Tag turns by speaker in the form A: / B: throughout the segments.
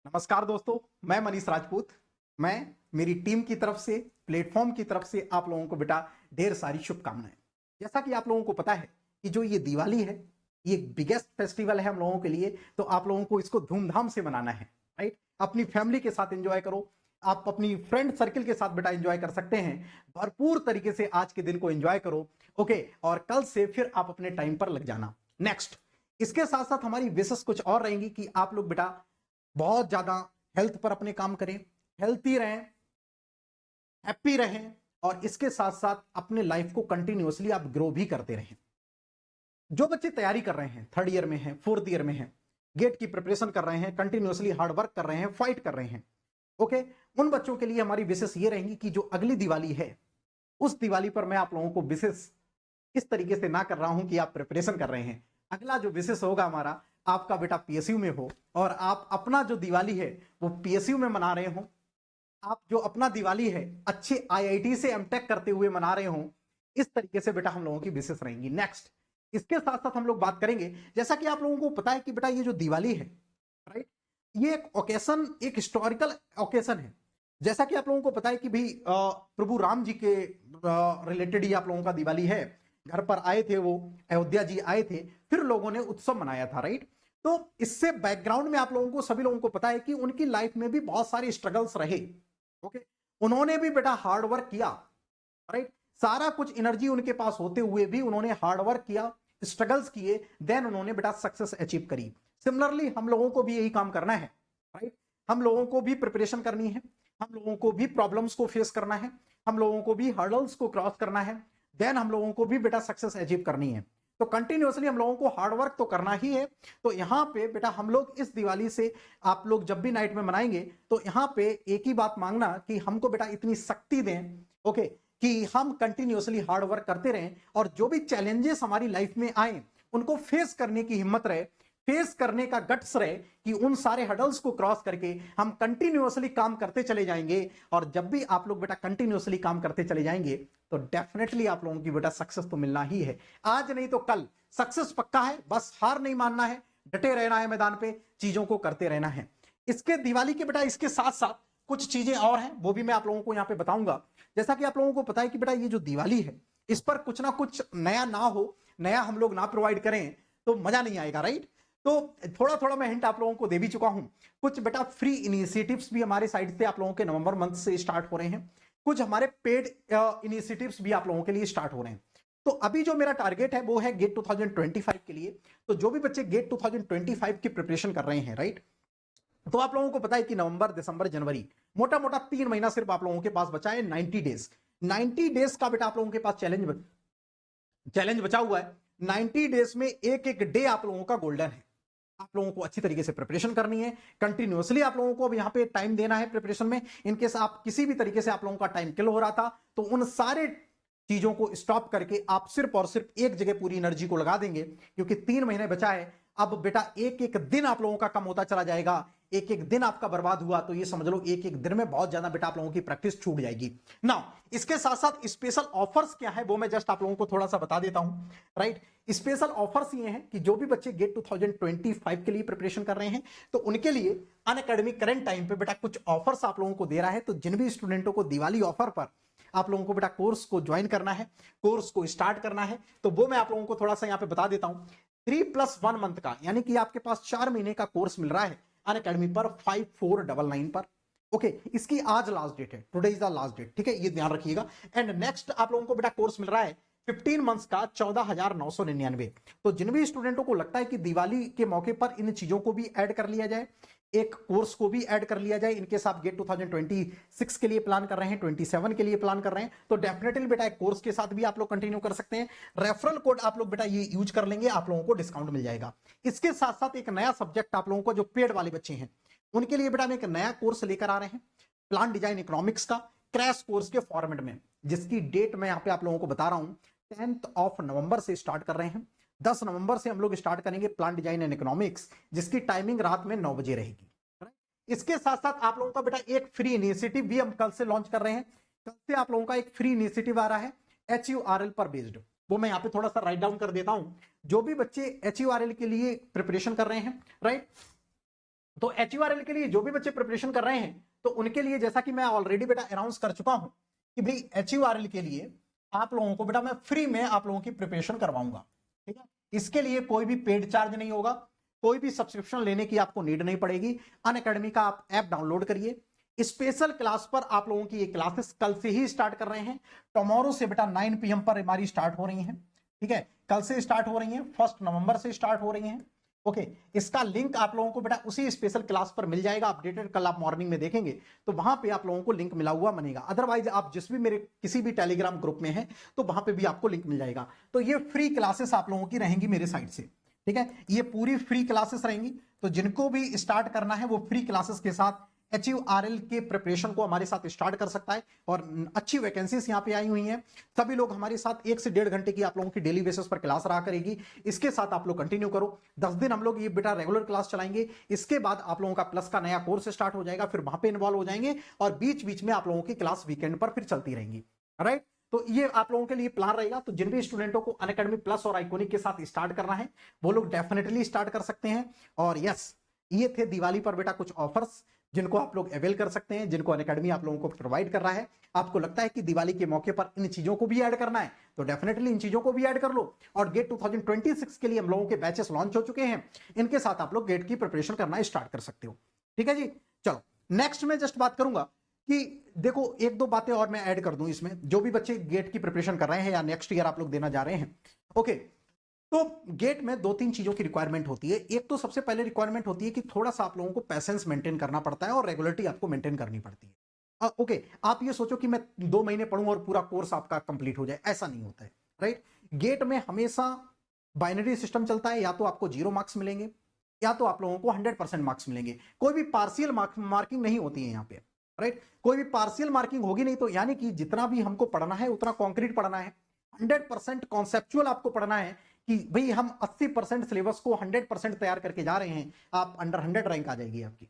A: नमस्कार दोस्तों, मैं मनीष राजपूत। मैं मेरी टीम की तरफ से, प्लेटफॉर्म की तरफ से आप लोगों को बेटा ढेर सारी शुभकामनाएं। जैसा कि आप लोगों को पता है कि जो ये दिवाली है, ये बिगेस्ट फेस्टिवल है हम लोगों के लिए, तो आप लोगों को इसको धूमधाम से मनाना है, राइट। अपनी फैमिली के साथ एंजॉय करो, आप अपनी फ्रेंड सर्किल के साथ बेटा एंजॉय कर सकते हैं। भरपूर तरीके से आज के दिन को एंजॉय करो, ओके। और कल से फिर आप अपने टाइम पर लग जाना। नेक्स्ट, इसके साथ साथ हमारी विशेष कुछ और रहेंगी कि आप लोग बेटा बहुत ज्यादा हेल्थ पर अपने काम करें, हेल्थी रहें, हैप्पी रहें, और इसके साथ साथ अपने लाइफ को कंटिन्यूअसली आप ग्रो भी करते रहें। जो बच्चे तैयारी कर रहे हैं, थर्ड ईयर में हैं, फोर्थ ईयर में हैं, गेट की प्रिपरेशन कर रहे हैं, कंटिन्यूअसली हार्ड वर्क कर रहे हैं, फाइट कर रहे हैं, ओके, उन बच्चों के लिए हमारी विशेष ये रहेंगी कि जो अगली दिवाली है, उस दिवाली पर मैं आप लोगों को विशेष इस तरीके से ना कर रहा हूं कि आप प्रिपरेशन कर रहे हैं। अगला जो विशेष होगा हमारा, आपका बेटा पीएसयू में हो और आप अपना जो दिवाली है वो पीएसयू में मना रहे हो, आप जो अपना दिवाली है अच्छे आईआईटी से एमटेक करते हुए मना रहे हो, इस तरीके से बेटा हम लोगों की विशेष रहेंगी। नेक्स्ट, इसके साथ साथ हम लोग बात करेंगे, जैसा कि आप लोगों को पता है कि बेटा ये जो दिवाली है, राइट, ये एक ओकेशन, एक हिस्टोरिकल ओकेशन है। जैसा कि आप लोगों को पता है कि भाई प्रभु राम जी के रिलेटेड ही आप लोगों का दिवाली है। घर पर आए थे वो, अयोध्या जी आए थे, फिर लोगों ने उत्सव मनाया था, राइट। तो इससे बैकग्राउंड में आप लोगों को, सभी लोगों को पता है कि उनकी लाइफ में भी बहुत सारे स्ट्रगल्स रहे, ओके। उन्होंने भी बेटा हार्ड वर्क किया, राइट। सारा कुछ एनर्जी उनके पास होते हुए भी उन्होंने हार्ड वर्क किया, स्ट्रगल्स किए, देन उन्होंने बेटा सक्सेस अचीव करी। सिमिलरली हम लोगों को भी यही काम करना है, राइट। हम लोगों को भी प्रिपरेशन करनी है, हम लोगों को भी प्रॉब्लम्स को फेस करना है, हम लोगों को भी हर्डल्स को क्रॉस करना है, देन हम लोगों को भी बेटा सक्सेस अचीव करनी है। तो कंटिन्यूअसली हम लोगों को हार्ड वर्क तो करना ही है। तो यहाँ पे बेटा हम लोग इस दिवाली से, आप लोग जब भी नाइट में मनाएंगे तो यहाँ पे एक ही बात मांगना कि हमको बेटा इतनी शक्ति दें, ओके, कि हम कंटिन्यूअसली हार्ड वर्क करते रहें और जो भी चैलेंजेस हमारी लाइफ में आए उनको फेस करने की हिम्मत रहे, फेस करने का गट्स रहे, कि उन सारे हडल्स को क्रॉस करके हम कंटिन्यूअसली काम करते चले जाएंगे। और जब भी आप लोग बेटा कंटिन्यूअसली काम करते चले जाएंगे तो डेफिनेटली आप लोगों की बेटा सक्सेस तो मिलना ही है। आज नहीं तो कल सक्सेस पक्का है, बस हार नहीं मानना है, डटे रहना है, मैदान पे चीजों को करते रहना है। इसके दिवाली के बेटा इसके साथ साथ कुछ चीजें और हैं, वो भी मैं आप लोगों को यहाँ पे बताऊंगा। जैसा कि आप लोगों को पता है कि बेटा ये जो दिवाली है, इस पर कुछ ना कुछ नया ना हो, नया हम लोग ना प्रोवाइड करें तो मजा नहीं आएगा, राइट। तो थोड़ा थोड़ा मैं हिंट आप लोगों को दे भी चुका हूं। कुछ बेटा फ्री इनिशिएटिव्स भी हमारे साइड से आप लोगों के नवंबर मंथ से स्टार्ट हो रहे हैं, कुछ हमारे पेड इनिशिएटिव्स भी आप लोगों के लिए स्टार्ट हो रहे हैं। तो अभी जो मेरा टारगेट है वो है गेट 2025 के लिए। तो जो भी बच्चे गेट 2025 की प्रिपरेशन कर रहे हैं, राइट, तो आप लोगों को पता है कि नवंबर, दिसंबर, जनवरी, मोटा मोटा 3 महीना सिर्फ आप लोगों के पास बचा है। 90 डेज, 90 डेज का बेटा आप लोगों के पास चैलेंज बचा हुआ है। 90 डेज में एक एक डे आप लोगों का गोल्डन है। आप लोगों को अच्छी तरीके से प्रिपरेशन करनी है, कंटिन्यूअसली आप लोगों को अब यहाँ पे टाइम देना है प्रिपरेशन में। इनकेस आप किसी भी तरीके से आप लोगों का टाइम किल हो रहा था तो उन सारे चीजों को स्टॉप करके आप सिर्फ और सिर्फ एक जगह पूरी एनर्जी को लगा देंगे, क्योंकि 3 महीने बचा है। अब बेटा एक एक दिन आप लोगों का कम होता चला जाएगा, एक एक दिन आपका बर्बाद हुआ तो ये समझ लो एक एक दिन में बहुत ज्यादा बेटा आप लोगों की प्रैक्टिस छूट जाएगी। नाउ इसके साथ साथ स्पेशल ऑफर्स क्या है वो मैं जस्ट आप लोगों को थोड़ा सा बता देता हूं, राइट। स्पेशल ऑफर्स ये हैं कि जो भी बच्चे गेट 2025 के लिए प्रिपरेशन कर रहे हैं तो उनके लिए अनअकैडमी करंट टाइम पे बेटा कुछ ऑफर्स आप लोगों को दे रहा है। तो जिन भी स्टूडेंटों को दिवाली ऑफर पर आप लोगों को बेटा कोर्स को ज्वाइन करना है, कोर्स को स्टार्ट करना है, तो वो मैं आप लोगों को थोड़ा सा यहाँ पे बता देता हूं। 3+1 मंथ का, यानी कि आपके पास 4 महीने का कोर्स मिल रहा है अनअकैडमी पर 5499 पर, ओके। इसकी आज लास्ट डेट है, today is the last date, ठीक है, ये ध्यान रखिएगा। एंड नेक्स्ट आप लोगों को बेटा कोर्स मिल रहा है 15 मंथ्स का 14,999। तो जिन भी स्टूडेंटों को लगता है कि दिवाली के मौके पर इन चीजों को भी ऐड कर लिया जाए, एक कोर्स को भी ऐड कर लिया जाए, इनकेस आप गेट 2026 के लिए प्लान कर रहे हैं, 27 के लिए प्लान कर रहे हैं, तो डेफिनेटली बेटा एक कोर्स के साथ भी आप लोग कंटिन्यू कर सकते हैं। रेफरल कोड आप लोग बेटा ये यूज कर लेंगे, आप लोगों को डिस्काउंट मिल जाएगा। इसके साथ साथ एक नया सब्जेक्ट आप लोगों को, जो पेड वाले बच्चे हैं उनके लिए बेटा हम एक नया कोर्स लेकर आ रहे हैं, प्लान डिजाइन इकोनॉमिक्स का क्रैश कोर्स के फॉर्मेट में, जिसकी डेट मैं यहां पे आप लोगों को बता रहा हूं, 10 नवंबर से स्टार्ट कर रहे हैं। 10 नवंबर से हम लोग स्टार्ट करेंगे प्लान डिजाइन एंड इकोनॉमिक्स, जिसकी टाइमिंग रात में 9 बजे रहेगी। इसके साथ साथ आप लोगों का बेटा एक फ्री इनिशिएटिव भी हम कल से लॉन्च कर रहे हैं। कल से आप लोगों का एक फ्री इनिशिएटिव आ रहा है HURL पर बेस्ड, वो मैं यहाँ पे थोड़ा सा राइट डाउन कर देता हूं। जो भी बच्चे HURL के लिए प्रिपरेशन कर रहे हैं, राइट, तो HURL के लिए जो भी बच्चे प्रिपरेशन कर रहे हैं तो उनके लिए जैसा कि मैं ऑलरेडी बेटा अनाउंस कर चुका हूं कि भाई HURL के लिए आप लोगों को बेटा मैं फ्री में आप लोगों की प्रिपरेशन करवाऊंगा, ठीक है। इसके लिए कोई भी पेड चार्ज नहीं होगा, कोई भी सब्सक्रिप्शन लेने की आपको नीड नहीं पड़ेगी। अनअकैडमी का आप ऐप डाउनलोड करिए। स्पेशल क्लास पर आप लोगों की ये क्लासेस कल से ही स्टार्ट कर रहे हैं। टुमारो से बेटा 9 PM पर हमारी स्टार्ट हो रही हैं, ठीक है। कल से स्टार्ट हो रही हैं, 1 नवंबर से स्टार्ट हो रही हैं। ओके, इसका लिंक आप लोगों को बेटा उसी स्पेशल क्लास पर मिल जाएगा अपडेटेड। कल आप मॉर्निंग में देखेंगे तो वहां पे आप लोगों को लिंक मिला हुआ बनेगा। अदरवाइज आप जिस भी मेरे किसी भी टेलीग्राम ग्रुप में है तो वहां पे भी आपको लिंक मिल जाएगा। तो ये फ्री क्लासेस आप लोगों की रहेंगी मेरे साइड से, ठीक है। ये पूरी फ्री क्लासेस रहेंगी, तो जिनको भी स्टार्ट करना है वो फ्री क्लासेस के साथ HURL के प्रिपरेशन को हमारे साथ स्टार्ट कर सकता है। और अच्छी वैकेंसीज यहाँ पे आई हुई हैं। सभी लोग हमारे साथ 1 से 1.5 घंटे की आप लोगों की डेली बेसिस पर क्लास रहा करेगी। इसके साथ आप लोग कंटिन्यू करो। 10 दिन हम लोग ये बेटा रेगुलर क्लास चलाएंगे। इसके बाद आप लोगों का प्लस का नया कोर्स स्टार्ट हो जाएगा, फिर वहां पे इन्वॉल्व हो जाएंगे और बीच बीच में आप लोगों की क्लास वीकेंड पर फिर चलती रहेंगी, राइट। तो ये आप लोगों के लिए प्लान रहेगा। तो जिन भी स्टूडेंटों को अनअकैडमी प्लस और आइकॉनिक के साथ स्टार्ट करना है वो लोग डेफिनेटली स्टार्ट कर सकते हैं। और यस, ये थे दिवाली पर बेटा कुछ ऑफर्स जिनको आप लोग अवेल कर सकते हैं, जिनको अनअकैडमी आप लोगों को प्रोवाइड कर रहा है। आपको लगता है कि दिवाली के मौके पर इन चीजों को भी ऐड करना है तो डेफिनेटली इन चीजों को भी ऐड कर लो। और गेट 2026 के लिए हम लोगों के बैचेस लॉन्च हो चुके हैं, इनके साथ आप लोग गेट की प्रिपरेशन करना स्टार्ट कर सकते हो, ठीक है जी। चलो नेक्स्ट में जस्ट बात करूंगा कि देखो 1-2 बातें और मैं ऐड कर दूं इसमें। जो भी बच्चे गेट की प्रिपरेशन कर रहे हैं या नेक्स्ट ईयर आप लोग देना जा रहे हैं, ओके, तो गेट में 2-3 चीजों की रिक्वायरमेंट होती है। एक तो सबसे पहले रिक्वायरमेंट होती है कि थोड़ा सा आप लोगों को पैसेंस मेंटेन करना पड़ता है और रेगुलरिटी आपको मेंटेन करनी पड़ती है। ओके, आप ये सोचो कि मैं 2 महीने पढ़ूं और पूरा कोर्स आपका कंप्लीट हो जाए, ऐसा नहीं होता है, राइट। गेट में हमेशा बाइनरी सिस्टम चलता है, या तो आपको 0 मार्क्स मिलेंगे या तो आप लोगों को 100% मार्क्स मिलेंगे। कोई भी पार्शियल मार्किंग नहीं होती है यहाँ पे, राइट। कोई भी पार्शियल मार्किंग होगी नहीं। तो यानी कि जितना भी हमको पढ़ना है उतना कॉन्क्रीट पढ़ना है, 100% कॉन्सेप्चुअल आपको पढ़ना है कि भाई हम 80% सिलेबस को 100% तैयार करके जा रहे हैं, आप अंडर 100 रैंक आ जाएगी आपकी।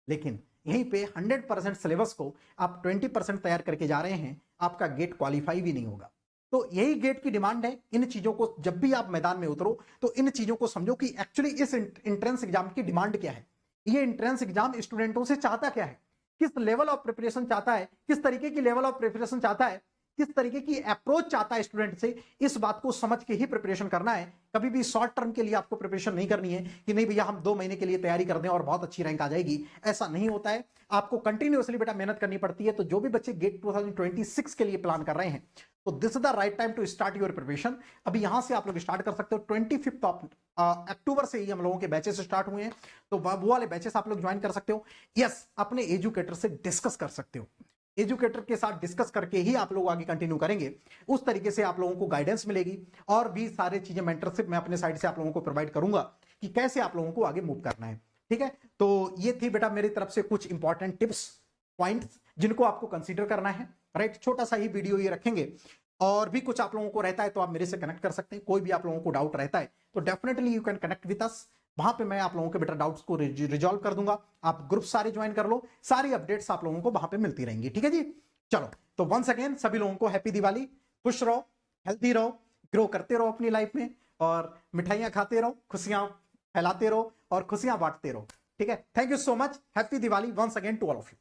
A: लेकिन यहीं पे 100% सिलेबस को आप 20% तैयार करके जा रहे हैं, आपका गेट क्वालिफाई भी नहीं होगा। तो यही गेट की डिमांड है। इन चीजों को जब भी आप मैदान में उतरो तो इन चीजों को समझो कि एक्चुअली इस एंट्रेंस एग्जाम की डिमांड क्या है। ये एंट्रेंस एग्जाम स्टूडेंटों से चाहता क्या है, किस लेवल ऑफ प्रिपरेशन चाहता है, किस तरीके की लेवल ऑफ प्रिपरेशन चाहता है, किस तरीके की अप्रोच चाहता है स्टूडेंट से। इस बात को समझ के ही प्रिपरेशन करना है। कभी भी शॉर्ट टर्म के लिए आपको प्रिपरेशन नहीं करनी है कि नहीं भैया हम 2 महीने के लिए तैयारी कर दें और बहुत अच्छी रैंक आ जाएगी, ऐसा नहीं होता है। आपको कंटिन्यूअसली बेटा मेहनत करनी पड़ती है। तो जो भी बच्चे गेट 2026 के लिए प्लान कर रहे हैं तो this is the right time to start your preparation. अभी यहां से आप लोग स्टार्ट कर सकते हो। 25 अक्टूबर से ही हम लोगों के बैचेस स्टार्ट हुए हैं, तो वो वाले बैचेस आप लोग ज्वाइन कर सकते हो। यस, अपने एजुकेटर से डिस्कस कर सकते हो। एजुकेटर के साथ डिस्कस करके ही आप लोग आगे कंटिन्यू करेंगे। उस तरीके से आप लोगों को गाइडेंस मिलेगी और भी सारे चीजें मेंटरशिप मैं अपने साइड से आप लोगों को प्रोवाइड करूंगा कि कैसे आप लोगों को आगे मूव करना है, ठीक है। तो ये थी बेटा मेरी तरफ से कुछ इंपॉर्टेंट टिप्स पॉइंट्स जिनको आपको कंसीडर करना है, राइट। छोटा सा ही वीडियो ये रखेंगे। और भी कुछ आप लोगों को रहता है तो आप मेरे से कनेक्ट कर सकते हैं। कोई भी आप लोगों को डाउट रहता है तो definitely you can connect with us. वहां पे मैं आप लोगों के बेटा डाउट्स को रिजॉल्व कर दूंगा। आप ग्रुप सारे ज्वाइन कर लो, सारी अपडेट्स आप लोगों को वहां पे मिलती रहेंगी, ठीक है जी। चलो, तो वंस अगेन सभी लोगों को हैप्पी दिवाली। खुश रहो, हेल्दी रहो, ग्रो करते रहो अपनी लाइफ में और मिठाइयां खाते रहो, खुशियां फैलाते रहो और खुशियां बांटते रहो, ठीक है। Thank you so much. Happy Diwali once again to all of you.